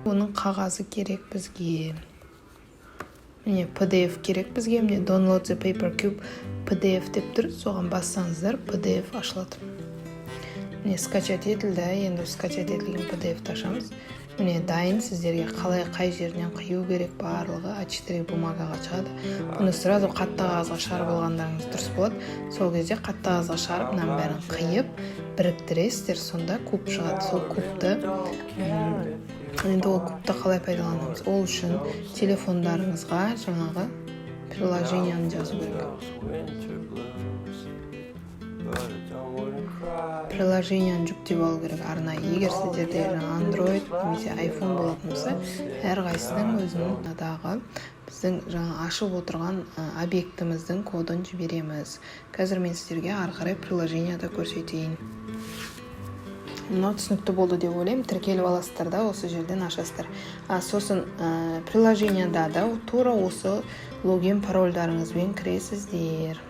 Оның қағазы керек бізге. Міне PDF керек бізге. Міне download the paper cube PDF деп тұр. Соған бассаңыздар PDF ашылады. Міне скачать етілді. Енді скачать етілген PDF-ті ашамыз. Міне дайын, сіздерге қалай қай жерінен қию керек барлығы А4 бумагаға шығады. Бұны сразу қатты қағазға шығарып алғандарыңыз дұрыс болады. Сол кезде қатты қағазға шығарып, мынаның бәрін қиып, біріктіресіздер, сонда куб шығады. Сол кубты енді ол кубты қалай пайдаланамыз? Ол үшін телефондарыңызға жаңағы приложениені жазу керек. Приложениені жүктеп алу керек арнайы. Егер сіздерде Android немесе iPhone болатын болса, әрқайсының өзінің дағы біздің жаңа ашып отырған объектіміздің кодын жібереміз. Қазір мен сіздерге ары қарай приложениеда көрсетейін. Мынау түсінікті болды деп ойлаймын. Тіркеліп аласыздар да, осы жерден ашасыздар. Сосын приложениеда да тура осы логин парольдарыңызбен кіресіздер.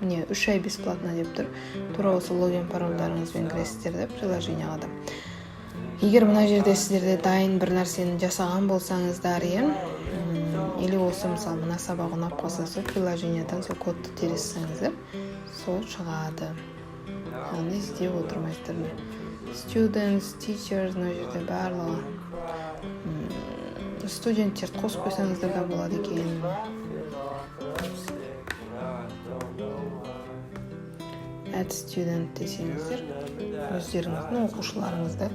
Міне 3 ай бесплатно деп тұр. Тура осы логин парольдарыңызбен кіресіздер де приложениеға да. Егер мына жерде сіздерде дайын бір нәрсені жасаған болсаңыздар, или осы мысалы мына сабақ ұнап қалса, сол приложениедан сол кодты тересеңіздер, сол шығады. Яғни іздеп отырмайсыздар. Students, teachers, мына жерде барлығы. Студенттер қосып қойсаңыздар да болады екен. Add student десеңіздер, өздеріңіздің оқушыларыңызды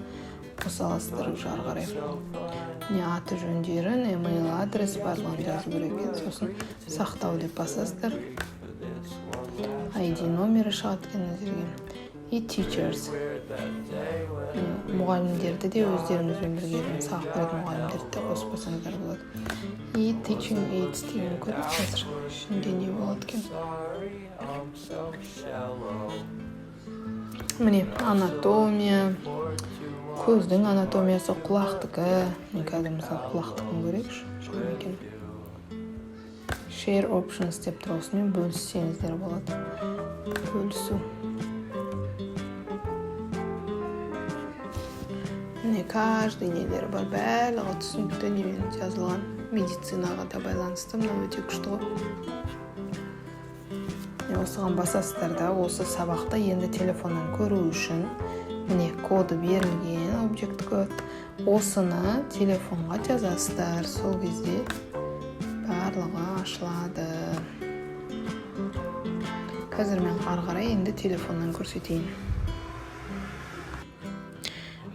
қоса аласыздар ары қарай. Не аты жөндерін, email адрес барлығын жазу керек екен. Сосын сақтау деп басасыздар. ID номері шығады екен өздерге. И teachers. Мұғалімдерді де өздеріңізбен бірге сабақ беретін мұғалімдерді де қосып қойсаңыздар болады. И teaching aids деген көріп қазір. Ішінде не болады екен? Міне анатомия, көздің анатомиясы, құлақтікі. Мен қазір мысалы құлақтікін көрейікші. Жоқ екен. Share options деп тұр, осымен бөліссеңіздер болады. Бөлісу. Міне каждый нелері бар, барлығы түсінікті немен жазылған. Медицинаға да байланысты, мына өте күшті ғой. Осыған басасыздар да, осы сабақты енді телефоннан көру үшін міне коды берілген, объект код. Осыны телефонға жазасыздар, сол кезде барлығы ашылады. Қазір мен ары қарай енді телефоннан көрсетейін.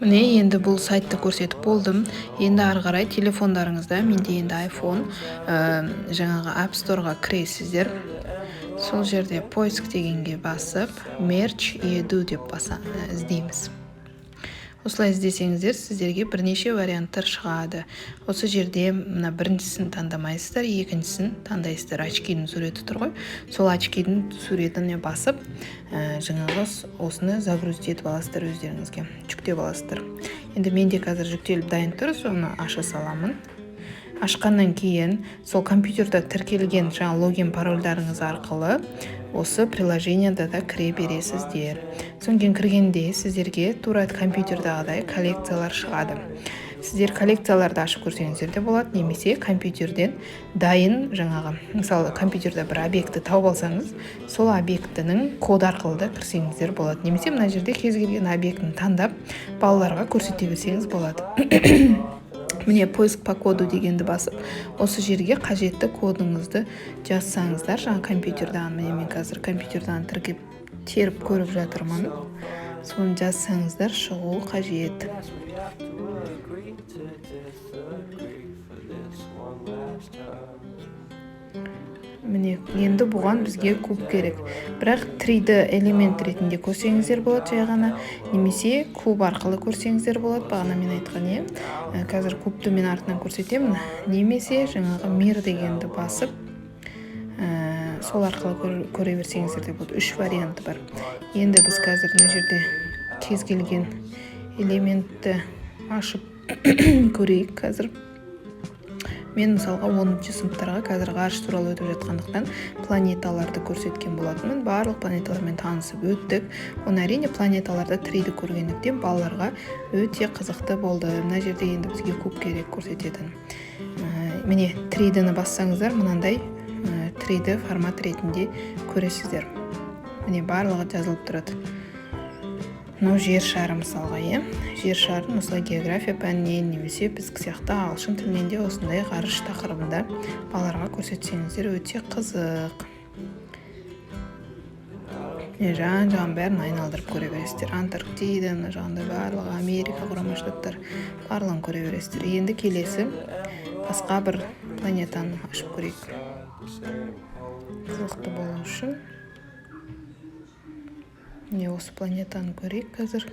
Міне енді бұл сайтты көрсетіп болдым. Енді ары қарай телефондарыңызда, менде енді iPhone, жаңағы App Store-ға кіресіздер. Сол жерде поиск дегенге басып, merge edu деп іздейміз. Осылай іздесеңіздер, сіздерге бірнеше варианттар шығады. Осы жерде мына біріншісін таңдамайсыздар, екіншісін таңдайсыздар. Очкидің суреті тұр ғой. Сол очкидің суретіне басып, жаңағы осыны загрузить етіп аласыздар өздеріңізге. Жүктеп аласыздар. Енді менде қазір жүктеліп дайын тұр, соны аша саламын. Ашқаннан кейін сол компьютерда тіркелген жаңа логин парольдарыңыз арқылы осы приложениеда да кіре бересіздер. Содан кейін кіргенде сіздерге тура компьютердағыдай коллекциялар шығады. Сіздер коллекцияларды ашып көрсеңіздер де болады, немесе компьютерден дайын жаңағы, мысалы компьютерда бір объекті тауып алсаңыз, сол объектінің код арқылы да кірсеңіздер болады. Немесе мына жерде кез келген объектіні таңдап балаларға көрсете берсеңіз болады. Міне поиск по коду дегенді басып, осы жерге қажетті кодыңызды жазсаңыздар, жаңа компьютердан, мен қазір компьютердан теріп көріп жатырмын. Соны жазсаңыздар шығу қажет. Міне, енді бұған бізге куб керек. Бірақ 3D элемент ретінде көрсеңіздер болады жай ғана, немесе куб арқылы көрсеңіздер болады. Бағана мен айтқан қазір кубты мен артынан көрсетемін. Немесе жаңағы мир дегенді басып, сол арқылы көре берсеңіздер де болады. 3 варианты бар. Енді біз қазір мына жерде кез келген элементті ашып көрейік қазір. мен мысалға 10-шы сыныптарға қазір ғарыш туралы өтіп жатқандықтан планеталарды көрсеткен болатынмын. Барлық планеталармен танысып өттік. Оны әрине планеталарда 3D көргендіктен балаларға өте қызықты болды. Мына жерде енді бізге куб керек көрсететін. Міне 3D-ні бассаңыздар, мынандай 3D формат ретінде көресіздер. Міне барлығы жазылып тұрады. Мынау жер шары мысалға, жер шарын осылай география пәнінен немесе біздің сияқты ағылшын тілінен де осындай ғарыш тақырыбында балаларға көрсетсеңіздер өте қызық. Жан-жағын бәрін айналдырып көре бересіздер. Антарктида, мына жағында барлығы, Америка құрама штаттар барлығын көре бересіздер. Енді келесі басқа бір планетаны ашып көрейік. Қызықты болу үшін міне осы планетаны көрейік қазір.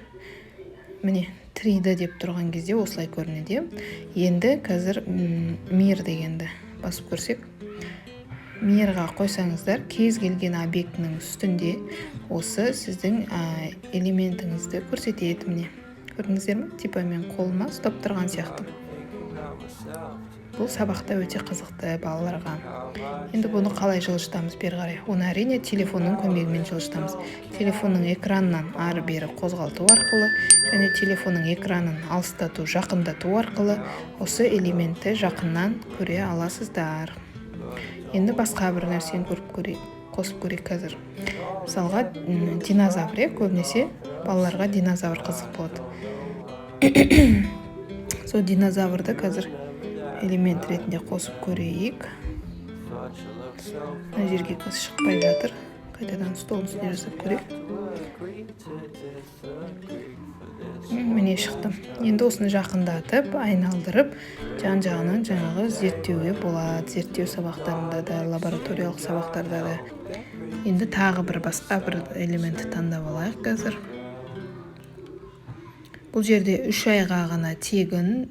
Міне 3D деп тұрған кезде осылай көрінеді. Енді қазір мир дегенді басып көрсек, мирға қойсаңыздар, кез келген объектінің үстінде осы сіздің элементіңізді көрсетеді. Міне көрдіңіздер ме? Типа мен қолыма ұстап тұрған сияқты. Бұл сабақта өте қызықты балаларға. Енді бұны қалай жылжытамыз бері қарай? Оны әрине телефонның көмегімен жылжытамыз. Телефонның экранынан ары-бері қозғалту арқылы және телефонның экранын алыстату, жақындату арқылы осы элементті жақыннан көре аласыздар. Енді басқа бір нәрсені қосып көрейік қазір. Мысалға динозавр, көбінесе балаларға динозавр қызық болады. Сол динозаврды қазір элемент ретінде қосып көрейік. Мына жерге қыз шықпай жатыр. Қайтадан столдың үстіне жасап көрейік. Міне шықтым. Енді осыны жақындатып, айналдырып, жан-жағынан жаңағы зерттеуге болады. Зерттеу сабақтарында да, лабораториялық сабақтарда да. Енді тағы бір басқа бір элементті таңдап алайық қазір. Бұл жерде 3 айға ғана тегін,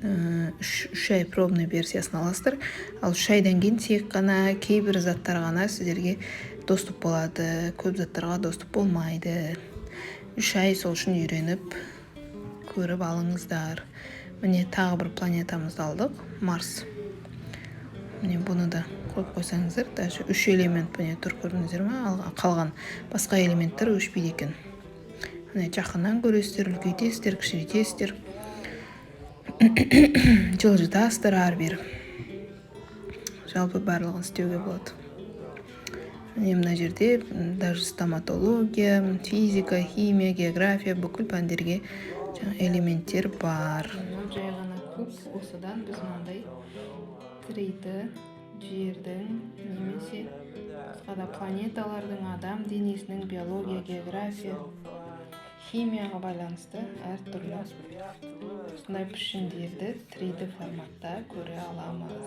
3 ай пробный версиясын аласыздар. Ал 3 айдан кейін тек қана кейбір заттар ғана сіздерге доступ болады. Көп заттарға доступ болмайды. 3 ай сол үшін үйреніп, көріп алыңыздар. Міне тағы бір планетамызды алдық, Марс. Міне бұны да қойып қойсаңыздар, даже 3 элемент міне тұр, көрдіңіздер ме? Қалған басқа элементтер өшпейді екен. Жақыннан көресіздер, үлкейтесіздер, кішірейтесіздер, жылжытасыздар ары-бері. Жалпы барлығын істеуге болады. Мына жерде даже стоматология, физика, химия, география, бүкіл пәндерге элементтер бар. Жай ғана куб, осыдан біз мынандай 3D жердің немесе басқа да планеталардың, адам денесінің биология, география, химияға байланысты әртүрлі осындай пішіндерді 3D форматта көре аламыз.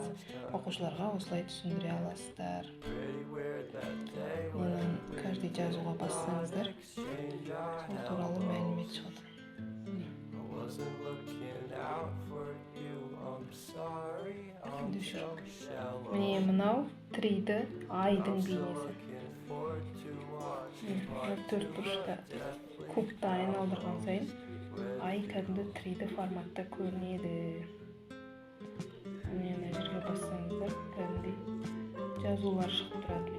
Оқушыларға осылай түсіндіре аласыздар. Оның каждый жазуға бассаңыздар, сол туралы мәлімет шығады. Міне мынау 3D айдың бейнесі. Төрт бұрышта кубты айналдырған сайын ай кәдімгі 3D форматта көрінеді. Мына жерге бассаңыздар, кәдімгідей жазулар шығып тұрады.